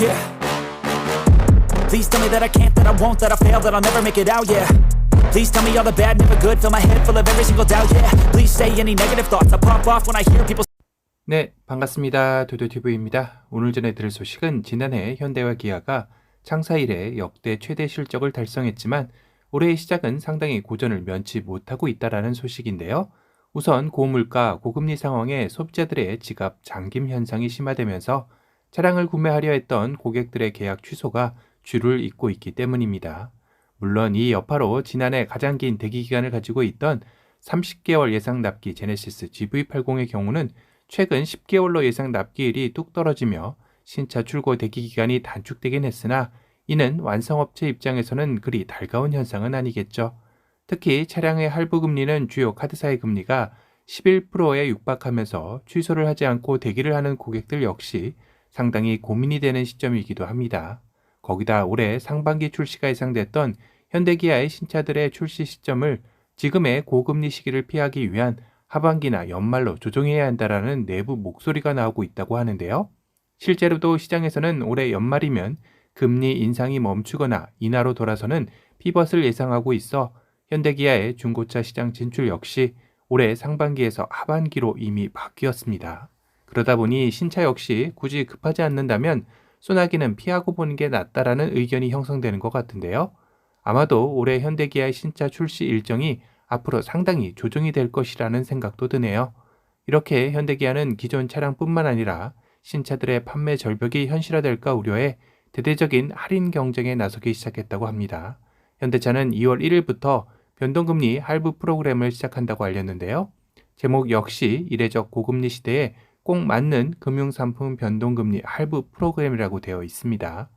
yeah. Please tell me that I can't, that I won't, that I fail, that I'll never make it out, yeah. Please tell me all the bad, never good, fill my head full of every single doubt, yeah. Please say any negative thoughts, I pop off when I hear people. 네, 반갑습니다. 도도TV입니다. 오늘 전해드릴 소식은 지난해 현대와 기아가 창사 이래 역대 최대 실적을 달성했지만 올해의 시작은 상당히 고전을 면치 못하고 있다라는 소식인데요. 우선 고물가, 고금리 상황에 소비자들의 지갑 잠김 현상이 심화되면서 차량을 구매하려 했던 고객들의 계약 취소가 줄을 잇고 있기 때문입니다. 물론 이 여파로 지난해 가장 긴 대기 기간을 가지고 있던 30개월 예상 납기 제네시스 GV80의 경우는 최근 10개월로 예상 납기일이 뚝 떨어지며 신차 출고 대기 기간이 단축되긴 했으나 이는 완성업체 입장에서는 그리 달가운 현상은 아니겠죠. 특히 차량의 할부 금리는 주요 카드사의 금리가 11%에 육박하면서 취소를 하지 않고 대기를 하는 고객들 역시 상당히 고민이 되는 시점이기도 합니다. 거기다 올해 상반기 출시가 예상됐던 현대기아의 신차들의 출시 시점을 지금의 고금리 시기를 피하기 위한 하반기나 연말로 조정해야 한다라는 내부 목소리가 나오고 있다고 하는데요. 실제로도 시장에서는 올해 연말이면 금리 인상이 멈추거나 인하로 돌아서는 피벗을 예상하고 있어 현대기아의 중고차 시장 진출 역시 올해 상반기에서 하반기로 이미 바뀌었습니다. 그러다 보니 신차 역시 굳이 급하지 않는다면 소나기는 피하고 보는 게 낫다라는 의견이 형성되는 것 같은데요. 아마도 올해 현대기아의 신차 출시 일정이 앞으로 상당히 조정이 될 것이라는 생각도 드네요. 이렇게 현대기아는 기존 차량뿐만 아니라 신차들의 판매 절벽이 현실화될까 우려해 대대적인 할인 경쟁에 나서기 시작했다고 합니다. 현대차는 2월 1일부터 변동금리 할부 프로그램을 시작한다고 알렸는데요. 제목 역시 이례적 고금리 시대에 꼭 맞는 금융상품 변동금리 할부 프로그램이라고 되어 있습니다.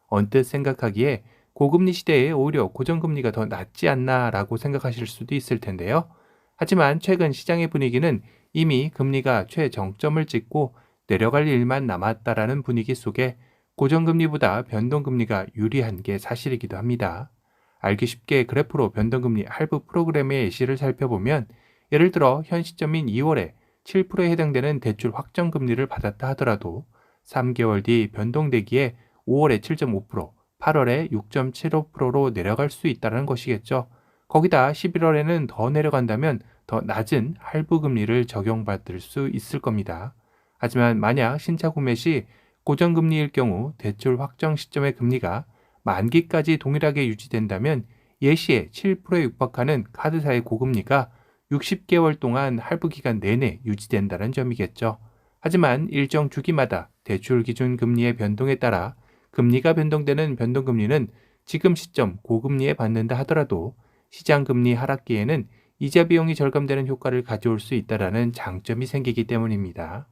언뜻 생각하기에 고금리 시대에 오히려 고정금리가 더 낫지 않나라고 생각하실 수도 있을 텐데요. 하지만 최근 시장의 분위기는 이미 금리가 최정점을 찍고 내려갈 일만 남았다라는 분위기 속에 고정금리보다 변동금리가 유리한 게 사실이기도 합니다. 알기 쉽게 그래프로 변동금리 할부 프로그램의 예시를 살펴보면 예를 들어 현 시점인 2월에 7%에 해당되는 대출 확정금리를 받았다 하더라도 3개월 뒤 변동되기에 5월에 7.5%, 8월에 6.75%로 내려갈 수 있다는 것이겠죠. 거기다 11월에는 더 내려간다면 더 낮은 할부금리를 적용받을 수 있을 겁니다. 하지만 만약 신차 구매 시 고정금리일 경우 대출 확정 시점의 금리가 만기까지 동일하게 유지된다면 예시에 7%에 육박하는 카드사의 고금리가 60개월 동안 할부 기간 내내 유지된다는 점이겠죠. 하지만 일정 주기마다 대출 기준 금리의 변동에 따라 금리가 변동되는 변동금리는 지금 시점 고금리에 받는다 하더라도 시장금리 하락기에는 이자 비용이 절감되는 효과를 가져올 수 있다는 장점이 생기기 때문입니다.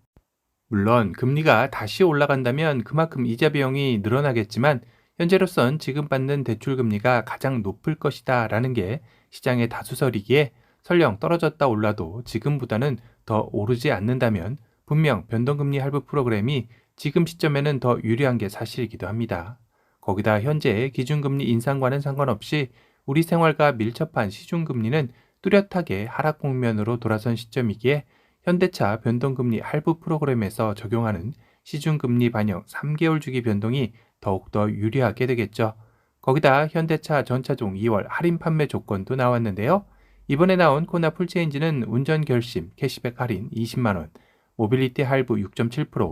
물론 금리가 다시 올라간다면 그만큼 이자 비용이 늘어나겠지만 현재로선 지금 받는 대출 금리가 가장 높을 것이다 라는 게 시장의 다수설이기에 설령 떨어졌다 올라도 지금보다는 더 오르지 않는다면 분명 변동금리 할부 프로그램이 지금 시점에는 더 유리한 게 사실이기도 합니다. 거기다 현재 기준금리 인상과는 상관없이 우리 생활과 밀접한 시중금리는 뚜렷하게 하락 국면으로 돌아선 시점이기에 현대차 변동금리 할부 프로그램에서 적용하는 시중금리 반영 3개월 주기 변동이 더욱더 유리하게 되겠죠. 거기다 현대차 전차종 2월 할인 판매 조건도 나왔는데요. 이번에 나온 코나 풀체인지는 운전 결심, 캐시백 할인 20만원, 모빌리티 할부 6.7%,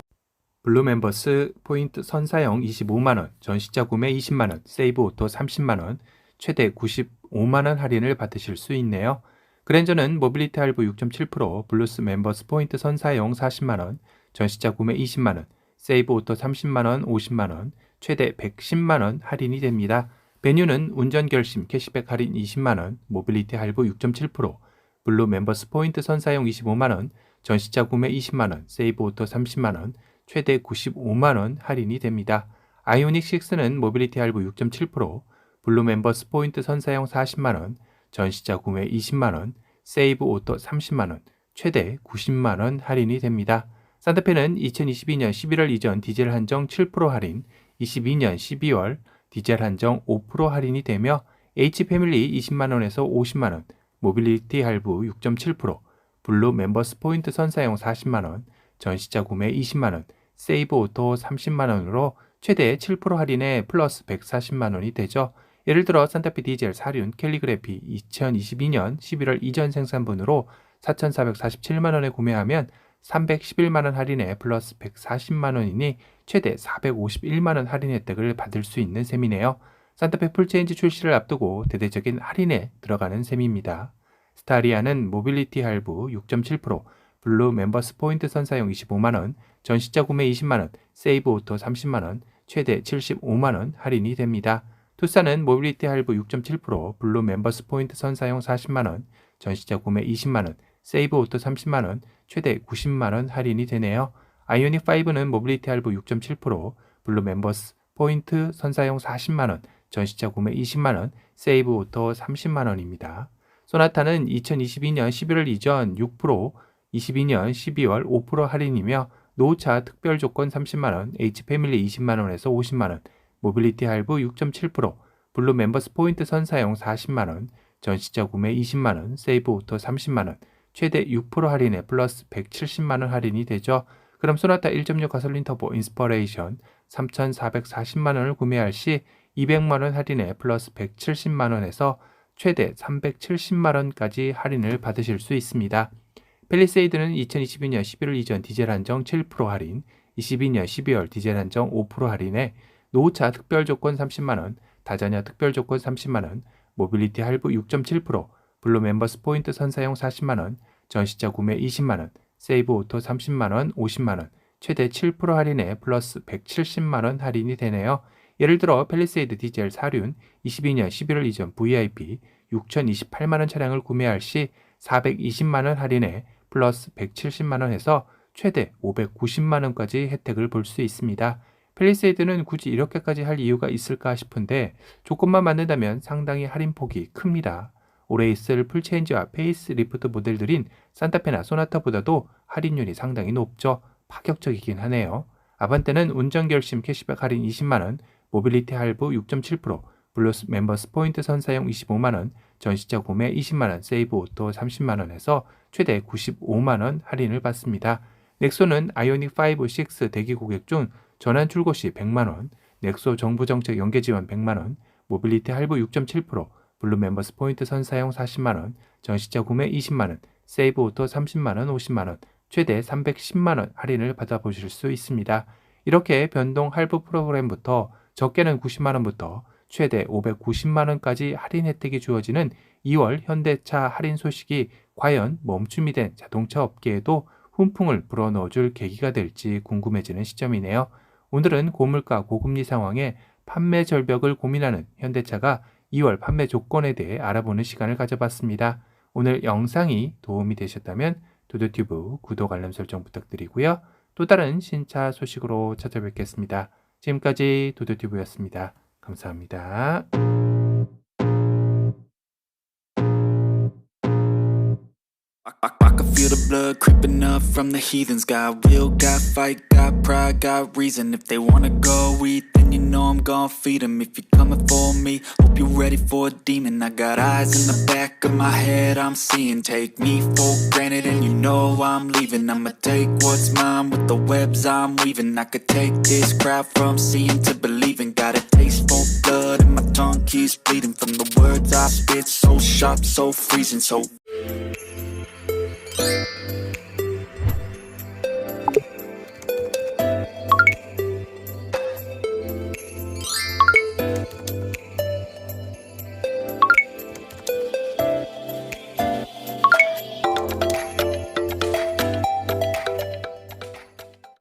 블루 멤버스 포인트 선사용 25만원, 전시차 구매 20만원, 세이브 오토 30만원, 최대 95만원 할인을 받으실 수 있네요. 그랜저는 모빌리티 할부 6.7%, 블루스 멤버스 포인트 선사용 40만원, 전시차 구매 20만원, 세이브 오토 30만원, 50만원, 최대 110만원 할인이 됩니다. 베뉴는 운전 결심 캐시백 할인 20만원, 모빌리티 할부 6.7%, 블루 멤버스 포인트 선사용 25만원, 전시차 구매 20만원, 세이브 오토 30만원, 최대 95만원 할인이 됩니다. 아이오닉 6는 모빌리티 할부 6.7%, 블루 멤버스 포인트 선사용 40만원, 전시차 구매 20만원, 세이브 오토 30만원, 최대 90만원 할인이 됩니다. 산타페는 2022년 11월 이전 디젤 한정 7% 할인, 22년 12월 디젤 한정 5% 할인이 되며 H패밀리 20만원에서 50만원, 모빌리티 할부 6.7%, 블루 멤버스 포인트 선사용 40만원, 전시차 구매 20만원, 세이브 오토 30만원으로 최대 7% 할인에 플러스 140만 원이 되죠. 예를 들어 산타페 디젤 4륜 캘리그래피 2022년 11월 이전 생산분으로 4,447만 원에 구매하면 311만 원 할인에 플러스 140만 원이니 최대 451만 원 할인 혜택을 받을 수 있는 셈이네요. 산타페 풀체인지 출시를 앞두고 대대적인 할인에 들어가는 셈입니다. 스타리아는 모빌리티 할부 6.7%, 블루 멤버스 포인트 선사용 25만 원, 전시자 구매 20만 원, 세이브 오토 30만 원, 최대 75만 원 할인이 됩니다. 투싼은 모빌리티 할부 6.7%, 블루 멤버스 포인트 선사용 40만 원, 전시자 구매 20만 원, 세이브 오토 30만 원, 최대 90만 원 할인이 되네요. 아이오닉 5는 모빌리티 할부 6.7%, 블루 멤버스 포인트 선사용 40만 원, 전시자 구매 20만 원, 세이브 오토 30만 원입니다. 소나타는 2022년 11월 이전 6%, 22년 12월 5% 할인이며 노후차 특별 조건 30만 원, H 패밀리 20만 원에서 50만 원, 모빌리티 할부 6.7%, 블루 멤버스 포인트 선사용 40만 원, 전시자 구매 20만 원, 세이브 오토 30만 원, 최대 6% 할인에 플러스 170만 원 할인이 되죠. 그럼 소나타 1.6 가솔린 터보 인스퍼레이션 3,440만 원을 구매할 시 200만 원 할인에 플러스 170만 원에서 최대 370만 원까지 할인을 받으실 수 있습니다. 팰리세이드는 2022년 11월 이전 디젤 한정 7% 할인, 22년 12월 디젤 한정 5% 할인에 노후차 특별 조건 30만 원, 다자녀 특별 조건 30만 원, 모빌리티 할부 6.7%, 블루 멤버스 포인트 선사용 40만 원, 전시자 구매 20만 원, 세이브 오토 30만 원, 50만 원, 최대 7% 할인에 플러스 170만 원 할인이 되네요. 예를 들어 팰리세이드 디젤 4륜 22년 11월 이전 VIP 6,028만 원 차량을 구매할 시 420만 원 할인에 플러스 170만 원에서 최대 590만 원까지 혜택을 볼 수 있습니다. 팰리세이드는 굳이 이렇게까지 할 이유가 있을까 싶은데 조건만 맞는다면 상당히 할인폭이 큽니다. 올해 있을 풀체인지와 페이스리프트 모델들인 산타페나 소나타보다도 할인율이 상당히 높죠. 파격적이긴 하네요. 아반떼는 운전 결심 캐시백 할인 20만원, 모빌리티 할부 6.7%, 블루스 멤버스 포인트 선사용 25만원, 전시자 구매 20만원, 세이브 오토 30만원에서 최대 95만원 할인을 받습니다. 넥소는 아이오닉 5, 6 대기 고객 중 전환 출고 시 100만원, 넥소 정부 정책 연계 지원 100만원, 모빌리티 할부 6.7%, 블루 멤버스 포인트 선사용 40만원, 전시자 구매 20만원, 세이브 오토 30만원, 50만원, 최대 310만원 할인을 받아보실 수 있습니다. 이렇게 변동 할부 프로그램부터 적게는 90만원부터 최대 590만원까지 할인 혜택이 주어지는 2월 현대차 할인 소식이 과연 멈춤이 된 자동차 업계에도 훈풍을 불어넣어줄 계기가 될지 궁금해지는 시점이네요. 오늘은 고물가 고금리 상황에 판매 절벽을 고민하는 현대차가 2월 판매 조건에 대해 알아보는 시간을 가져봤습니다. 오늘 영상이 도움이 되셨다면 두두튜브 구독 알람 설정 부탁드리고요. 또 다른 신차 소식으로 찾아뵙겠습니다. 지금까지 두두튜브였습니다. 감사합니다. I can feel the blood creeping up from the heathens. Got will, got fight, got pride, got reason. If they wanna go eat, then you know I'm gon' feed them. If you're coming for me, hope you're ready for a demon. I got eyes in the back of my head, I'm seeing. Take me for granted and you know I'm leaving. I'ma take what's mine with the webs I'm weaving. I could take this crowd from seeing to believing. Got a taste for blood and my tongue keeps bleeding from the words I spit. So sharp, so freezing, so